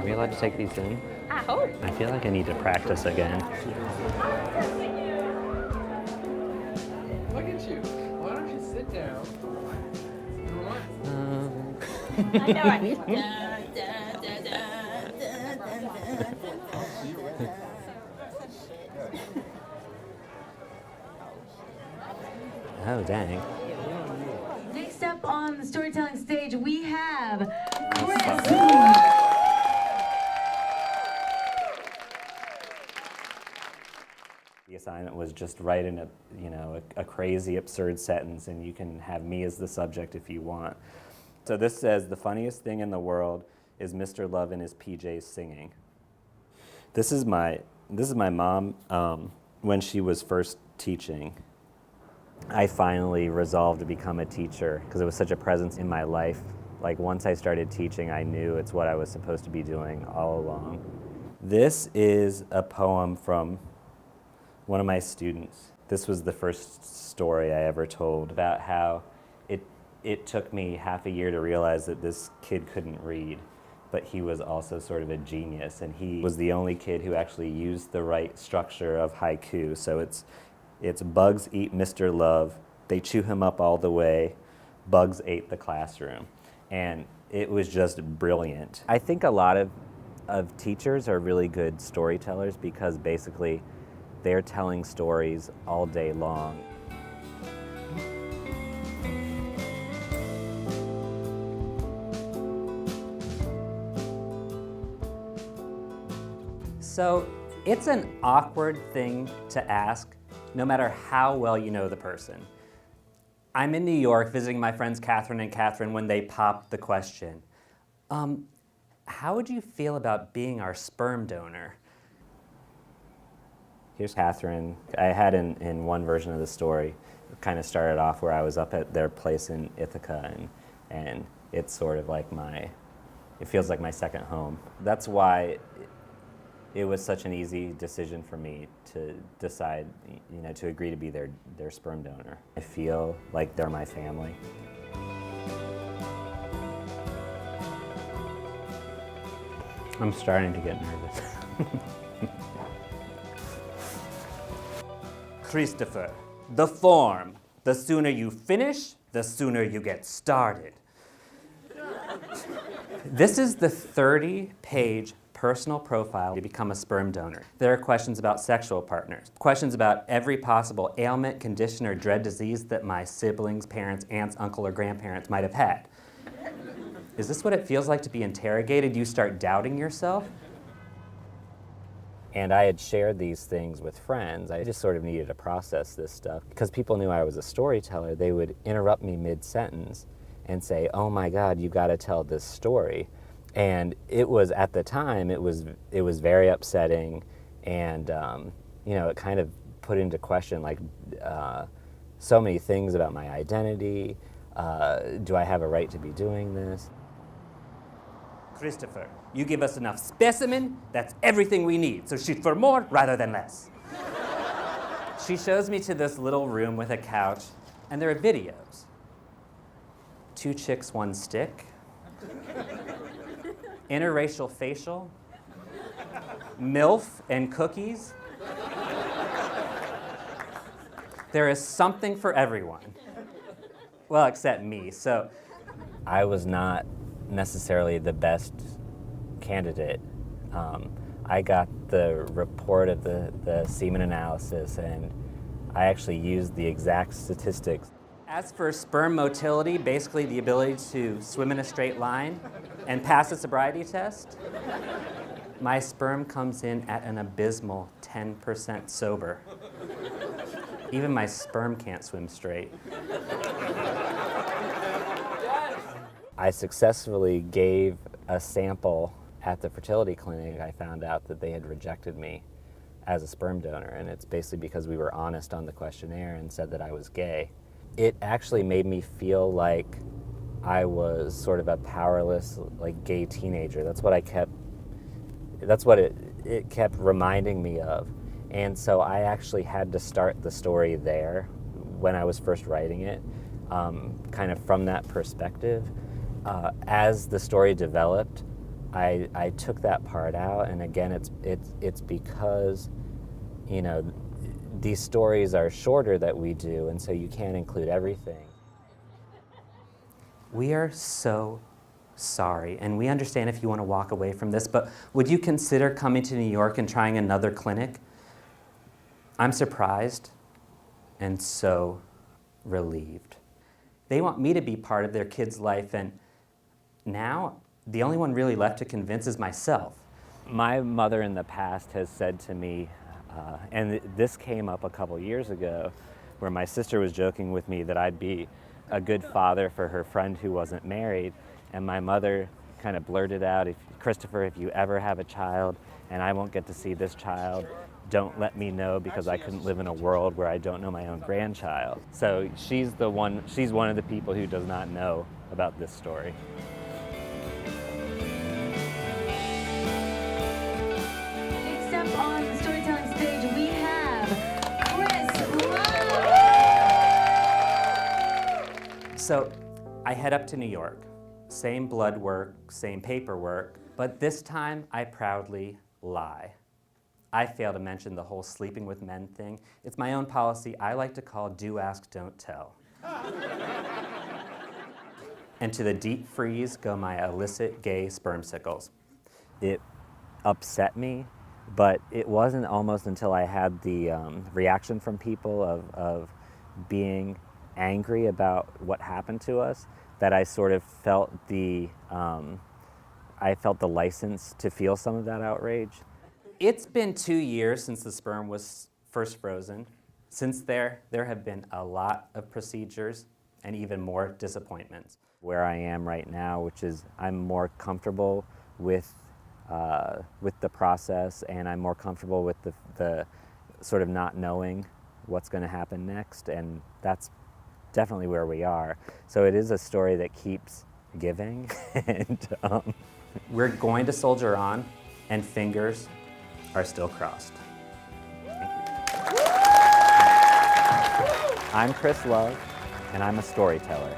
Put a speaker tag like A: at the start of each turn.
A: we allowed to take these in?
B: I hope.
A: I feel like I need to practice again.
C: Look at you. Why don't you sit down?
B: I know.
A: Oh, dang.
D: Next up on the storytelling stage, we have Chris.
A: The assignment was just write in a crazy, absurd sentence, and you can have me as the subject if you want. So this says, the funniest thing in the world is Mr. Love in his PJs singing. This is my mom when she was first teaching. I finally resolved to become a teacher because it was such a presence in my life. Like once I started teaching, I knew it's what I was supposed to be doing all along. This is a poem from one of my students. This was the first story I ever told about how it took me half a year to realize that this kid couldn't read, but he was also sort of a genius, and he was the only kid who actually used the right structure of haiku. So it's bugs eat Mr. Love, they chew him up all the way, bugs ate the classroom. And it was just brilliant. I think a lot of teachers are really good storytellers because basically they're telling stories all day long. So it's an awkward thing to ask, no matter how well you know the person. I'm in New York visiting my friends Catherine and Catherine when they popped the question, how would you feel about being our sperm donor? Here's Catherine. I had in one version of the story, it kind of started off where I was up at their place in Ithaca, and it's sort of like it feels like my second home. That's why it was such an easy decision for me to decide, to agree to be their sperm donor. I feel like they're my family. I'm starting to get nervous. Christopher, the form. The sooner you finish, the sooner you get started. This is the 30-page personal profile to become a sperm donor. There are questions about sexual partners, questions about every possible ailment, condition, or dread disease that my siblings, parents, aunts, uncle, or grandparents might have had. Is this what it feels like to be interrogated? You start doubting yourself? And I had shared these things with friends. I just sort of needed to process this stuff. Because people knew I was a storyteller, they would interrupt me mid-sentence and say, oh my God, you gotta tell this story. And it was, at the time, it was very upsetting, and it kind of put into question so many things about my identity. Do I have a right to be doing this? Christopher, you give us enough specimen, that's everything we need, so shoot for more rather than less. She shows me to this little room with a couch, and there are videos. 2 chicks, 1 stick. Interracial facial, MILF and cookies. There is something for everyone. Well, except me. So I was not necessarily the best candidate. I got the report of the semen analysis, and I actually used the exact statistics. As for sperm motility, basically the ability to swim in a straight line and pass a sobriety test, my sperm comes in at an abysmal 10% sober. Even my sperm can't swim straight. I successfully gave a sample at the fertility clinic. I found out that they had rejected me as a sperm donor, and it's basically because we were honest on the questionnaire and said that I was gay. It actually made me feel like I was sort of a powerless, gay teenager. That's what it kept reminding me of. And so I actually had to start the story there when I was first writing it, kind of from that perspective. As the story developed, I took that part out, and again, it's because, you know, these stories are shorter that we do, and so you can't include everything. We are so sorry, and we understand if you want to walk away from this, but would you consider coming to New York and trying another clinic? I'm surprised and so relieved. They want me to be part of their kid's life, and now the only one really left to convince is myself. My mother in the past has said to me, and this came up a couple years ago, where my sister was joking with me that I'd be a good father for her friend who wasn't married, and my mother kind of blurted out, Christopher, if you ever have a child and I won't get to see this child, don't let me know, because I couldn't live in a world where I don't know my own grandchild. So she's one of the people who does not know about this story.
D: Next up on the storytelling stage, we have Chris Love.
A: So I head up to New York. Same blood work, same paperwork, but this time I proudly lie. I fail to mention the whole sleeping with men thing. It's my own policy I like to call do ask, don't tell. And to the deep freeze go my illicit gay spermicles. It upset me, but it wasn't almost until I had the reaction from people of being angry about what happened to us that I sort of felt the license to feel some of that outrage. It's been 2 years since the sperm was first frozen. Since there have been a lot of procedures and even more disappointments. Where I am right now, which is I'm more comfortable with the process, and I'm more comfortable with the sort of not knowing what's going to happen next, and that's definitely where we are. So it is a story that keeps giving, and we're going to soldier on, and fingers are still crossed. Thank you. I'm Chris Love, and I'm a storyteller.